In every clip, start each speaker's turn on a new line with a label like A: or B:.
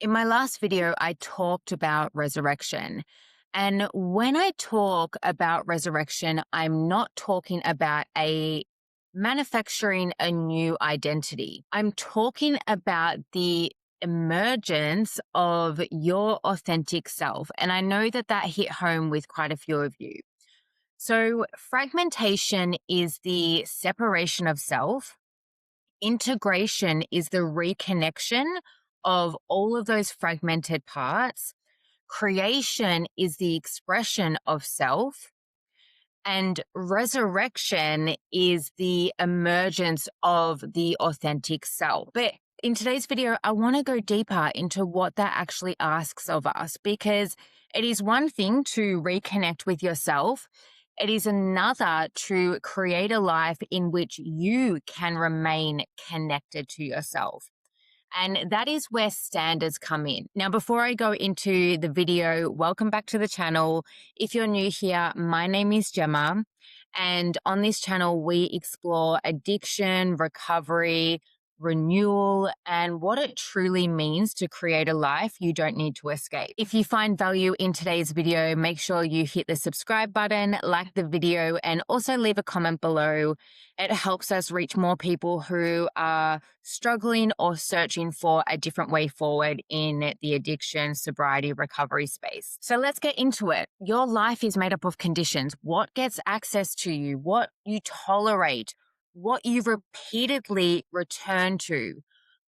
A: In my last video, I talked about resurrection. And when I talk about resurrection, I'm not talking about manufacturing a new identity. I'm talking about the emergence of your authentic self. And I know that that hit home with quite a few of you. So, fragmentation is the separation of self. Integration is the reconnection of all of those fragmented parts. Creation is the expression of self. And resurrection is the emergence of the authentic self. But in today's video, I want to go deeper into what that actually asks of us, because it is one thing to reconnect with yourself. It is another to create a life in which you can remain connected to yourself. And that is where standards come in. Now, before I go into the video, welcome back to the channel. If you're new here, my name is Gemma. And on this channel, we explore addiction, recovery, renewal, and what it truly means to create a life you don't need to escape. If you find value in today's video, make sure you hit the subscribe button, like the video, and also leave a comment below. It helps us reach more people who are struggling or searching for a different way forward in the addiction, sobriety, recovery space. So let's get into it. Your life is made up of conditions. What gets access to you, what you tolerate, what you repeatedly return to,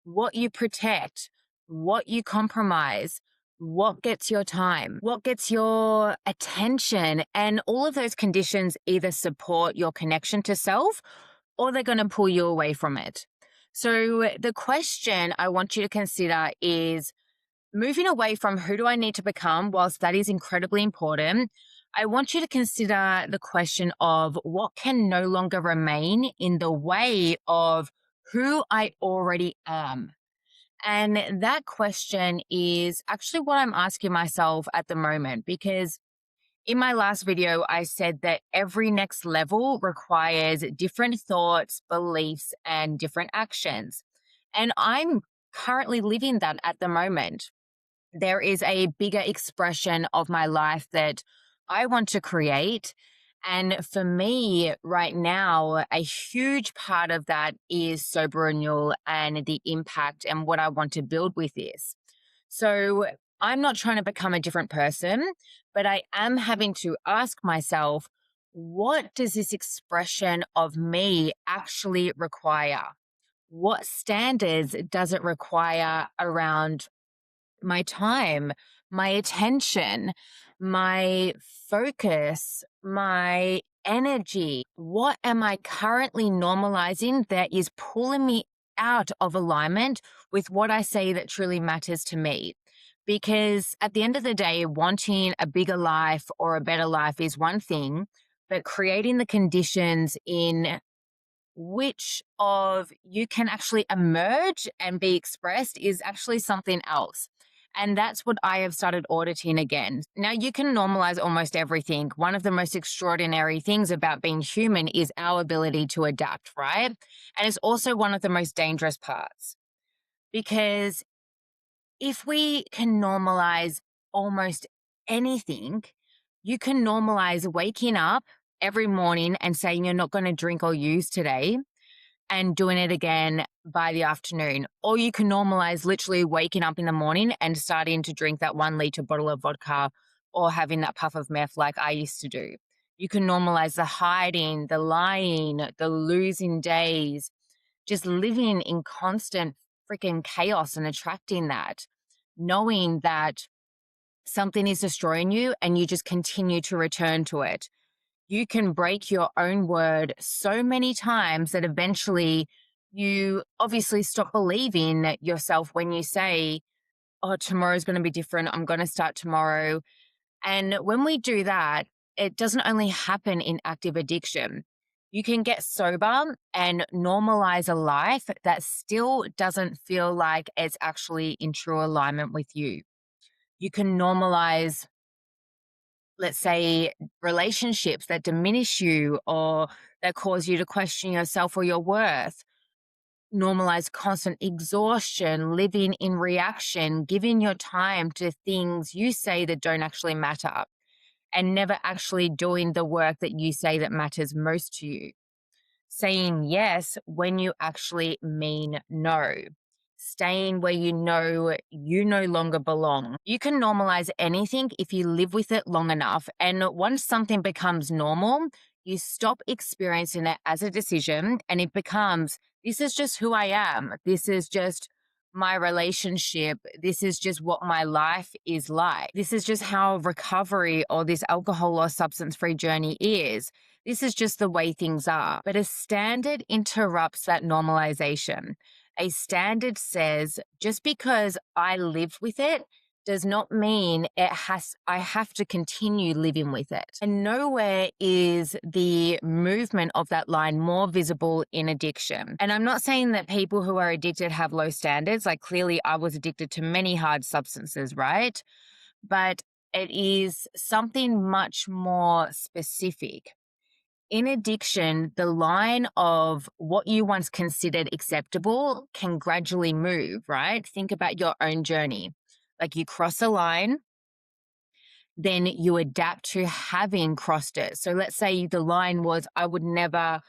A: what you protect, what you compromise, what gets your time, what gets your attention. And all of those conditions either support your connection to self or they're going to pull you away from it. So the question I want you to consider is moving away from who do I need to become, whilst that is incredibly important. I want you to consider the question of what can no longer remain in the way of who I already am. And that question is actually what I'm asking myself at the moment, because in my last video, I said that every next level requires different thoughts, beliefs, and different actions. And I'm currently living that at the moment. There is a bigger expression of my life that I want to create. And for me right now, a huge part of that is sober renewal and the impact and what I want to build with this. So I'm not trying to become a different person, but I am having to ask myself, what does this expression of me actually require? What standards does it require around my time, my attention, my focus, my energy? What am I currently normalizing that is pulling me out of alignment with what I say that truly matters to me? Because at the end of the day, wanting a bigger life or a better life is one thing, but creating the conditions in which of you can actually emerge and be expressed is actually something else. And that's what I have started auditing again. Now, you can normalize almost everything. One of the most extraordinary things about being human is our ability to adapt, right? And it's also one of the most dangerous parts, because if we can normalize almost anything, you can normalize waking up every morning and saying you're not going to drink or use today and doing it again by the afternoon. Or you can normalize literally waking up in the morning and starting to drink that 1 liter bottle of vodka or having that puff of meth like I used to do. You can normalize the hiding, the lying, the losing days, just living in constant freaking chaos and attracting that, knowing that something is destroying you and you just continue to return to it. You can break your own word so many times that eventually you obviously stop believing yourself when you say, oh, tomorrow's going to be different. I'm going to start tomorrow. And when we do that, it doesn't only happen in active addiction. You can get sober and normalize a life that still doesn't feel like it's actually in true alignment with you. You can normalize, let's say, relationships that diminish you or that cause you to question yourself or your worth. normalize constant exhaustion, living in reaction, giving your time to things you say that don't actually matter, and never actually doing the work that you say that matters most to you. Saying yes when you actually mean no. Staying where you know you no longer belong. You can normalize anything if you live with it long enough. And once something becomes normal, you stop experiencing it as a decision and it becomes, this is just who I am. This is just my relationship. This is just what my life is like. This is just how recovery or this alcohol or substance free journey is. This is just the way things are. But a standard interrupts that normalization. A standard says, just because I lived with it does not mean I have to continue living with it. And nowhere is the movement of that line more visible in addiction. And I'm not saying that people who are addicted have low standards. Like, clearly I was addicted to many hard substances, right? But it is something much more specific. In addiction, the line of what you once considered acceptable can gradually move, right? Think about your own journey. Like, you cross a line, then you adapt to having crossed it. So let's say the line was, I would never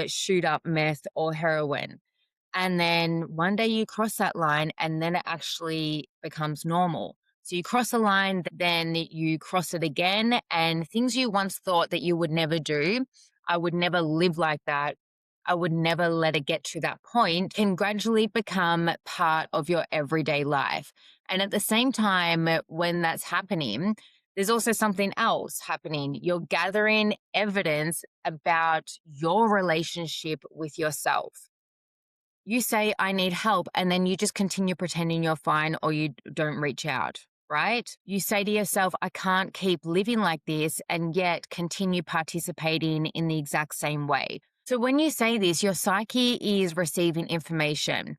A: shoot up meth or heroin. And then one day you cross that line and then it actually becomes normal. So you cross a line, then you cross it again, and things you once thought that you would never do, I would never live like that, I would never let it get to that point, can gradually become part of your everyday life. And at the same time, when that's happening, there's also something else happening. You're gathering evidence about your relationship with yourself. You say, I need help, and then you just continue pretending you're fine or you don't reach out, right? You say to yourself, I can't keep living like this, and yet continue participating in the exact same way. So when you say this, your psyche is receiving information.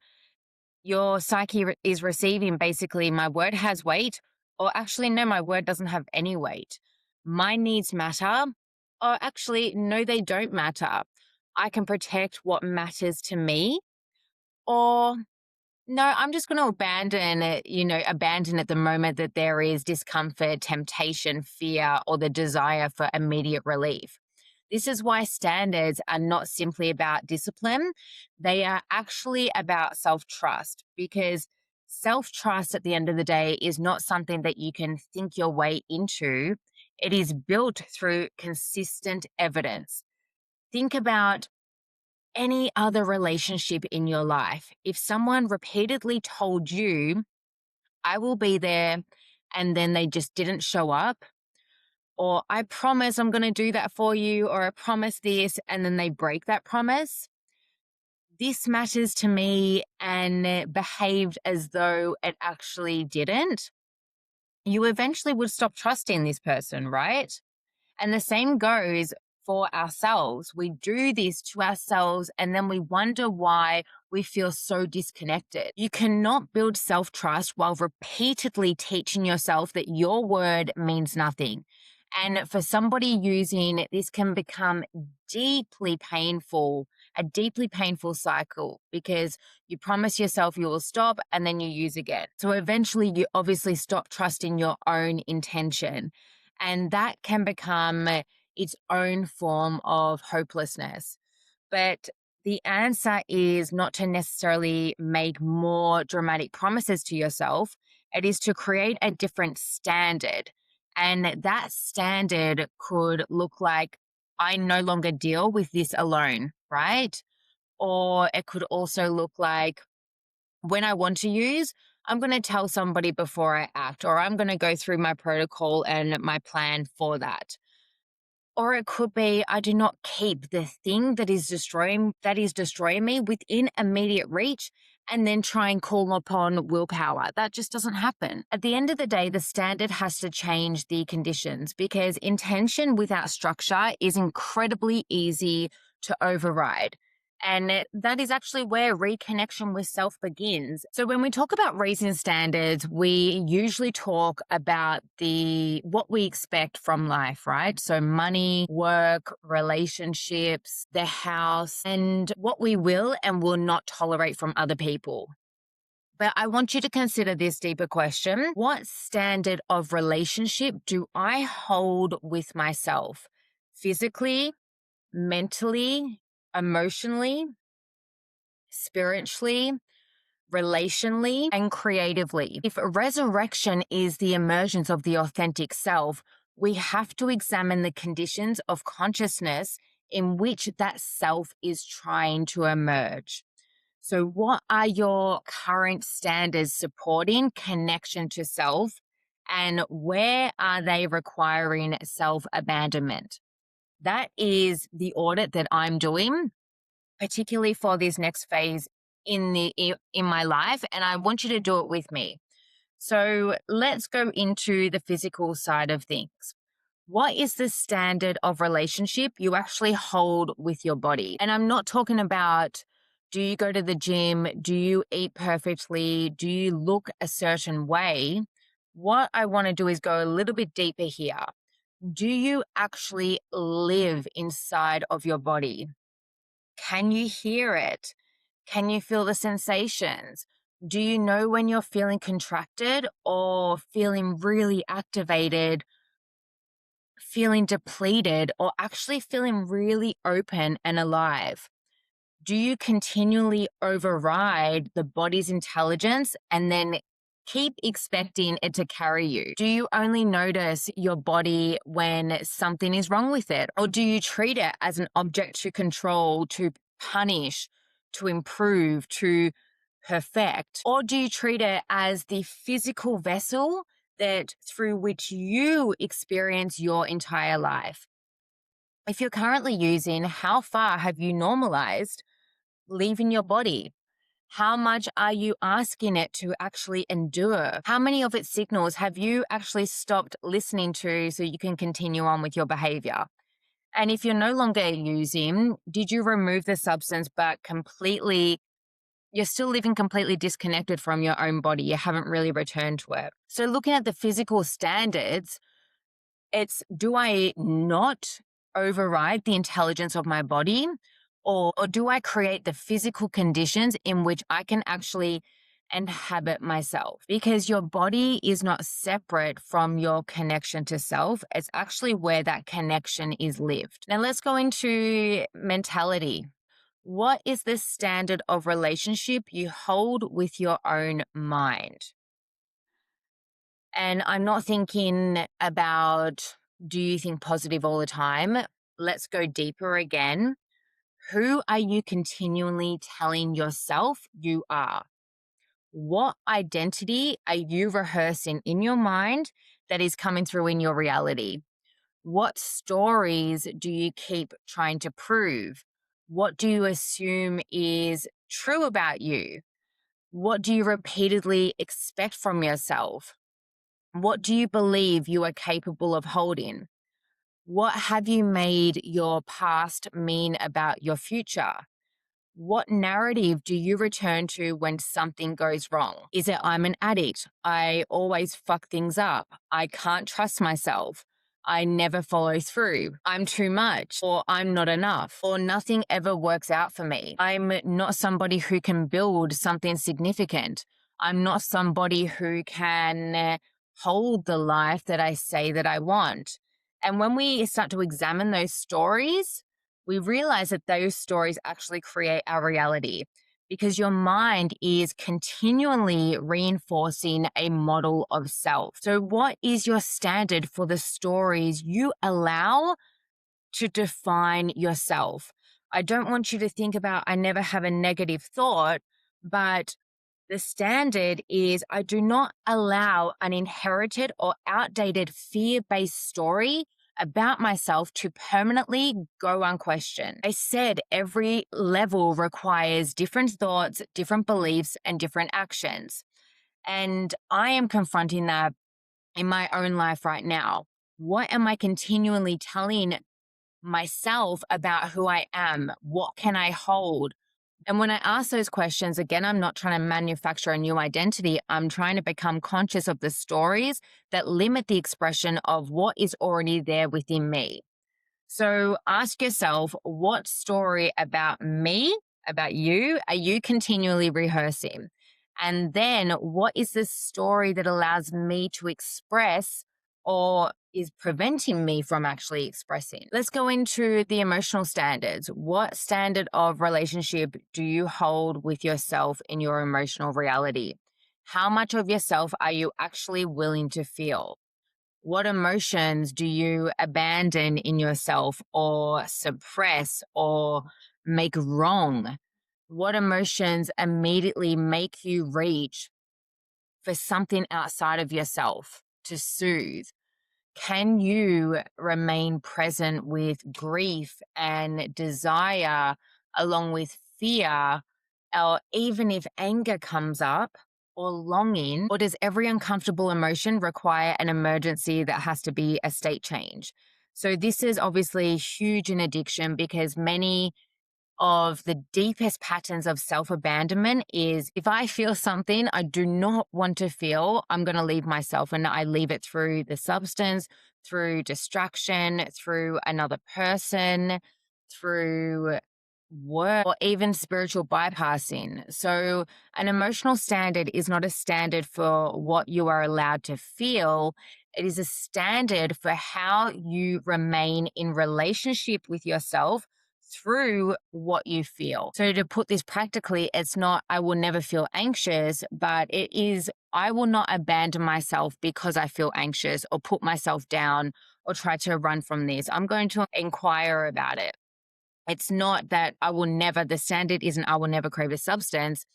A: Your psyche is receiving basically, my word has weight, or actually, no, my word doesn't have any weight. My needs matter, or actually, no, they don't matter. I can protect what matters to me. Or no, I'm just going to abandon it, abandon at the moment that there is discomfort, temptation, fear, or the desire for immediate relief. This is why standards are not simply about discipline. They are actually about self-trust, because self-trust at the end of the day is not something that you can think your way into. It is built through consistent evidence. Think about any other relationship in your life. If someone repeatedly told you, I will be there, and then they just didn't show up, or I promise I'm going to do that for you, or I promise this, and then they break that promise, this matters to me, and behaved as though it actually didn't, you eventually would stop trusting this person, right? And the same goes for ourselves. We do this to ourselves and then we wonder why we feel so disconnected. You cannot build self-trust while repeatedly teaching yourself that your word means nothing. And for somebody using, this can become deeply painful, a deeply painful cycle, because you promise yourself you will stop and then you use again. So eventually you obviously stop trusting your own intention. And that can become its own form of hopelessness. But the answer is not to necessarily make more dramatic promises to yourself. It is to create a different standard. And that standard could look like, I no longer deal with this alone, right? Or it could also look like, when I want to use, I'm going to tell somebody before I act, or I'm going to go through my protocol and my plan for that. Or it could be, I do not keep the thing that is destroying me within immediate reach and then try and call upon willpower. That just doesn't happen. At the end of the day, the standard has to change the conditions, because intention without structure is incredibly easy to override. And that is actually where reconnection with self begins. So when we talk about raising standards, we usually talk about the what we expect from life, right? So money, work, relationships, the house, and what we will and will not tolerate from other people. But I want you to consider this deeper question. What standard of relationship do I hold with myself? Physically, mentally, emotionally, spiritually, relationally, and creatively. If resurrection is the emergence of the authentic self, we have to examine the conditions of consciousness in which that self is trying to emerge. So, what are your current standards supporting connection to self, and where are they requiring self abandonment? That is the audit that I'm doing, particularly for this next phase in my life, and I want you to do it with me. So let's go into the physical side of things. What is the standard of relationship you actually hold with your body? And I'm not talking about, do you go to the gym? Do you eat perfectly? Do you look a certain way? What I want to do is go a little bit deeper here. Do you actually live inside of your body? Can you hear it? Can you feel the sensations? Do you know when you're feeling contracted or feeling really activated, feeling depleted, or actually feeling really open and alive? Do you continually override the body's intelligence and then keep expecting it to carry you? Do you only notice your body when something is wrong with it? Or do you treat it as an object to control, to punish, to improve, to perfect? Or do you treat it as the physical vessel that through which you experience your entire life? If you're currently using, how far have you normalized leaving your body? How much are you asking it to actually endure? How many of its signals have you actually stopped listening to so you can continue on with your behavior? And if you're no longer using, did you remove the substance but you're still living completely disconnected from your own body? You haven't really returned to it. So looking at the physical standards, it's, do I not override the intelligence of my body? Or do I create the physical conditions in which I can actually inhabit myself? Because your body is not separate from your connection to self. It's actually where that connection is lived. Now let's go into mentality. What is the standard of relationship you hold with your own mind? And I'm not thinking about, do you think positive all the time? Let's go deeper again. Who are you continually telling yourself you are? What identity are you rehearsing in your mind that is coming through in your reality? What stories do you keep trying to prove? What do you assume is true about you? What do you repeatedly expect from yourself? What do you believe you are capable of holding? What have you made your past mean about your future? What narrative do you return to when something goes wrong? Is it, I'm an addict? I always fuck things up. I can't trust myself. I never follow through. I'm too much, or I'm not enough, or nothing ever works out for me. I'm not somebody who can build something significant. I'm not somebody who can hold the life that I say that I want. And when we start to examine those stories, we realize that those stories actually create our reality, because your mind is continually reinforcing a model of self. So, what is your standard for the stories you allow to define yourself? I don't want you to think about, I never have a negative thought, but the standard is, I do not allow an inherited or outdated fear-based story about myself to permanently go unquestioned. I said every level requires different thoughts, different beliefs, and different actions. And I am confronting that in my own life right now. What am I continually telling myself about who I am? What can I hold? And when I ask those questions, again, I'm not trying to manufacture a new identity. I'm trying to become conscious of the stories that limit the expression of what is already there within me. So ask yourself, what story about me, about you, are you continually rehearsing? And then what is the story that allows me to express or is preventing me from actually expressing? Let's go into the emotional standards. What standard of relationship do you hold with yourself in your emotional reality? How much of yourself are you actually willing to feel? What emotions do you abandon in yourself or suppress or make wrong? What emotions immediately make you reach for something outside of yourself to soothe? Can you remain present with grief and desire along with fear, or even if anger comes up or longing? Or does every uncomfortable emotion require an emergency that has to be a state change? So, this is obviously huge in addiction because many of the deepest patterns of self abandonment is if I feel something I do not want to feel, I'm going to leave myself, and I leave it through the substance, through distraction, through another person, through work, or even spiritual bypassing. So, an emotional standard is not a standard for what you are allowed to feel. It is a standard for how you remain in relationship with yourself through what you feel. So, to put this practically, it's not, I will never feel anxious, but it is, I will not abandon myself because I feel anxious or put myself down or try to run from this. I'm going to inquire about it. It's not that I will never, the standard isn't I will never crave a substance.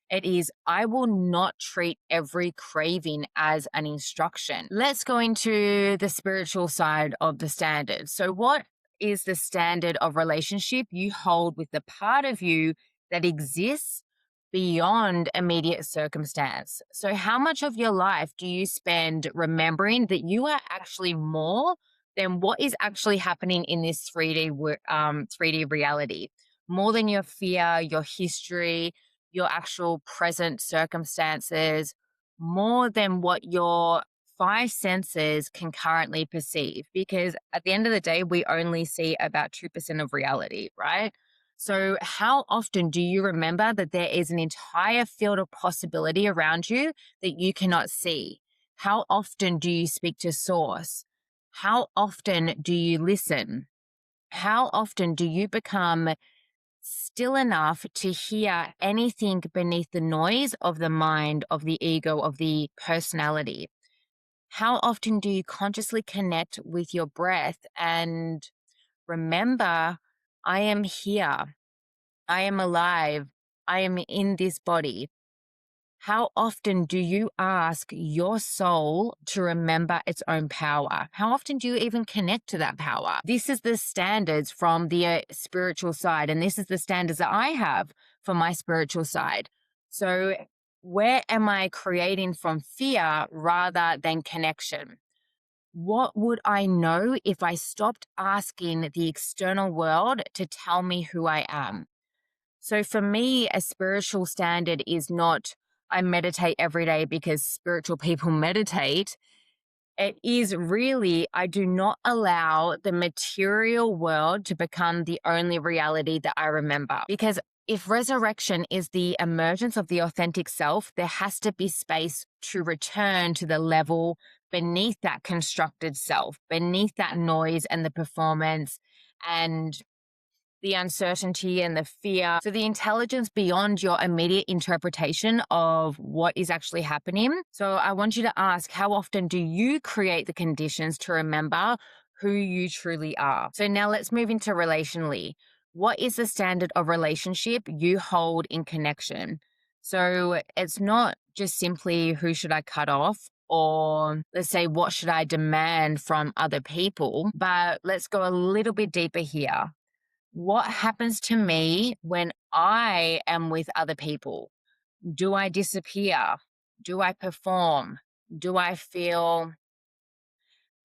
A: It is I will not treat every craving as an instruction. Let's go into the spiritual side of the standard. So, what is the standard of relationship you hold with the part of you that exists beyond immediate circumstance? So, how much of your life do you spend remembering that you are actually more than what is actually happening in this 3D reality, more than your fear, your history, your actual present circumstances, more than what your five senses can currently perceive? Because at the end of the day, we only see about 2% of reality, right? So, how often do you remember that there is an entire field of possibility around you that you cannot see? How often do you speak to source? How often do you listen? How often do you become still enough to hear anything beneath the noise of the mind, of the ego, of the personality? How often do you consciously connect with your breath and remember, I am here, I am alive, I am in this body? How often do you ask your soul to remember its own power? How often do you even connect to that power? This is the standards from the spiritual side, and this is the standards that I have for my spiritual side. So, where am I creating from fear rather than connection? What would I know if I stopped asking the external world to tell me who I am? So for me, a spiritual standard is not I meditate every day because spiritual people meditate. It is really, I do not allow the material world to become the only reality that I remember. Because if resurrection is the emergence of the authentic self, there has to be space to return to the level beneath that constructed self, beneath that noise and the performance and the uncertainty and the fear. So, the intelligence beyond your immediate interpretation of what is actually happening. So, I want you to ask, how often do you create the conditions to remember who you truly are? So, now let's move into relationally. What is the standard of relationship you hold in connection? So, it's not just simply who should I cut off, or let's say, what should I demand from other people? But let's go a little bit deeper here. What happens to me when I am with other people? Do I disappear? Do I perform? Do I feel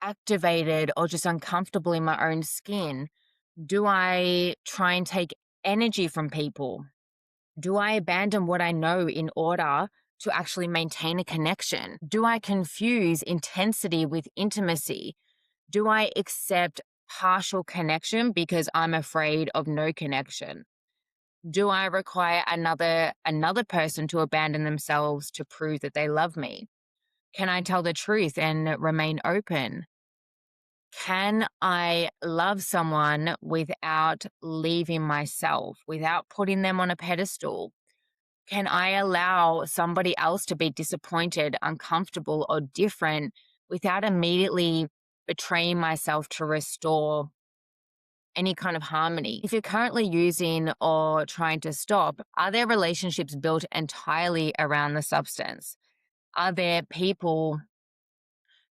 A: activated or just uncomfortable in my own skin? Do I try and take energy from people? Do I abandon what I know in order to actually maintain a connection? Do I confuse intensity with intimacy? Do I accept partial connection because I'm afraid of no connection? Do I require another person to abandon themselves to prove that they love me? Can I tell the truth and remain open? Can I love someone without leaving myself, without putting them on a pedestal? Can I allow somebody else to be disappointed, uncomfortable, or different without immediately betraying myself to restore any kind of harmony? If you're currently using or trying to stop, are there relationships built entirely around the substance? Are there people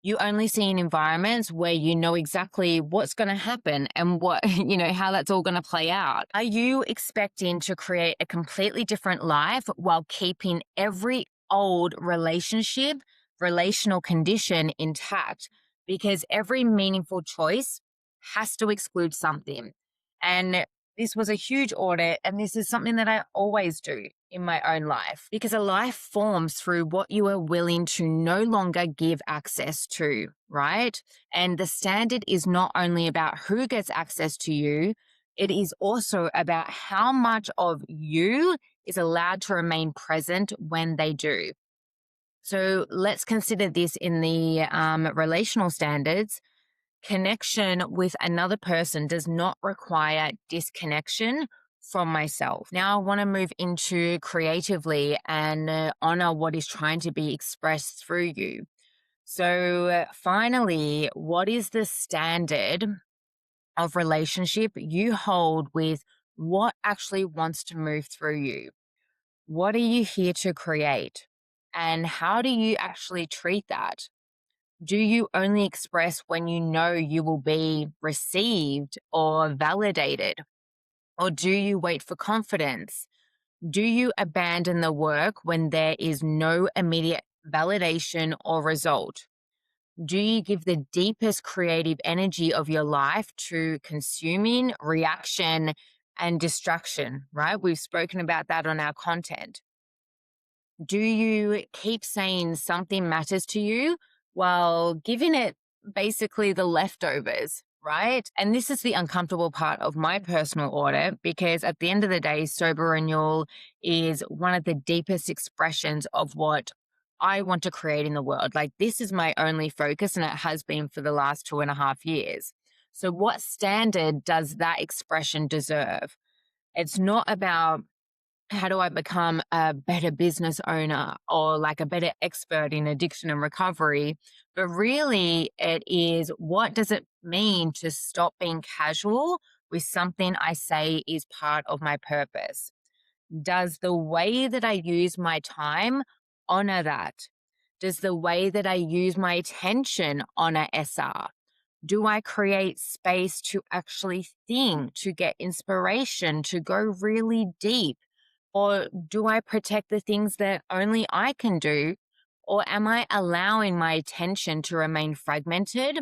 A: you only see in environments where you know exactly what's going to happen and what, how that's all going to play out? Are you expecting to create a completely different life while keeping every old relationship, relational condition intact? Because every meaningful choice has to exclude something. And this was a huge audit, and this is something that I always do in my own life, because a life forms through what you are willing to no longer give access to, right? And the standard is not only about who gets access to you, it is also about how much of you is allowed to remain present when they do. So let's consider this in the relational standards. Connection with another person does not require disconnection from myself. Now, I want to move into creatively and honor what is trying to be expressed through you. So, finally, what is the standard of relationship you hold with what actually wants to move through you? What are you here to create? And how do you actually treat that? Do you only express when you know you will be received or validated? Or do you wait for confidence? Do you abandon the work when there is no immediate validation or result? Do you give the deepest creative energy of your life to consuming, reaction, and distraction, right? We've spoken about that on our content. Do you keep saying something matters to you while giving it basically the leftovers, right? And this is the uncomfortable part of my personal audit, because at the end of the day, sober renewal is one of the deepest expressions of what I want to create in the world. Like, this is my only focus, and it has been for the last 2.5 years. So what standard does that expression deserve? It's not about how do I become a better business owner or like a better expert in addiction and recovery? But really, it is, what does it mean to stop being casual with something I say is part of my purpose? Does the way that I use my time honor that? Does the way that I use my attention honor SR? Do I create space to actually think, to get inspiration, to go really deep? Or do I protect the things that only I can do? Or am I allowing my attention to remain fragmented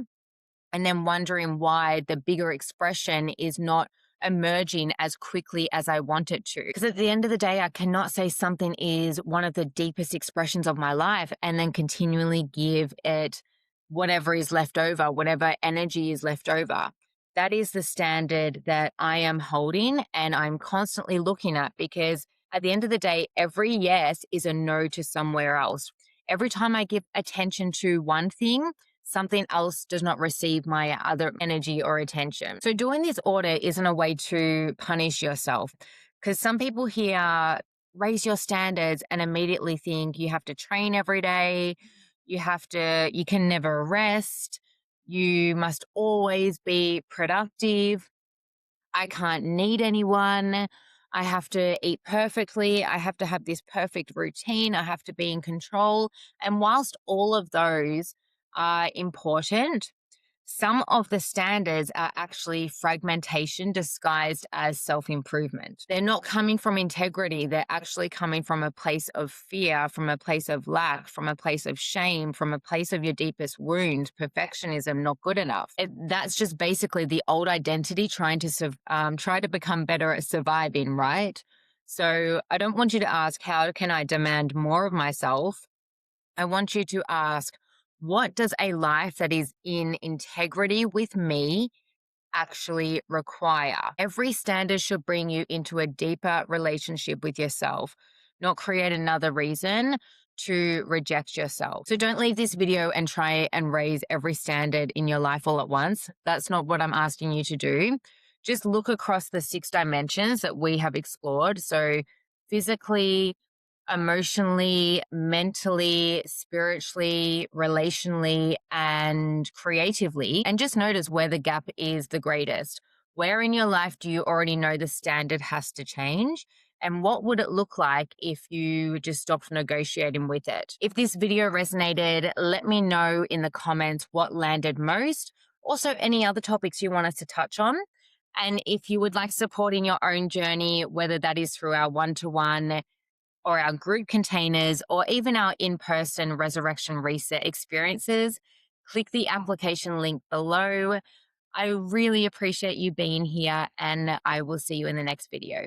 A: and then wondering why the bigger expression is not emerging as quickly as I want it to? Because at the end of the day, I cannot say something is one of the deepest expressions of my life and then continually give it whatever is left over, whatever energy is left over. That is the standard that I am holding and I'm constantly looking at, because at the end of the day, every yes is a no to somewhere else. Every time I give attention to one thing, something else does not receive my other energy or attention. So doing this audit isn't a way to punish yourself, because some people here raise your standards and immediately think you have to train every day, you can never rest, you must always be productive, I can't need anyone, I have to eat perfectly, I have to have this perfect routine, I have to be in control. And whilst all of those are important, Some of the standards are actually fragmentation disguised as self improvement. They're not coming from integrity. They're actually coming from a place of fear, from a place of lack, from a place of shame, from a place of your deepest wound, perfectionism, not good enough. That's just basically the old identity trying to try to become better at surviving, right? So I don't want you to ask, how can I demand more of myself? I want you to ask, what does a life that is in integrity with me actually require? Every standard should bring you into a deeper relationship with yourself, not create another reason to reject yourself. So don't leave this video and try and raise every standard in your life all at once. That's not what I'm asking you to do. Just look across the 6 dimensions that we have explored. So physically, emotionally, mentally, spiritually, relationally, and creatively. And just notice where the gap is the greatest. Where in your life do you already know the standard has to change? And what would it look like if you just stopped negotiating with it? If this video resonated, let me know in the comments what landed most. Also, any other topics you want us to touch on. And if you would like support in your own journey, whether that is through our one-to-one or our group containers, or even our in person resurrection reset experiences, click the application link below. I really appreciate you being here, and I will see you in the next video.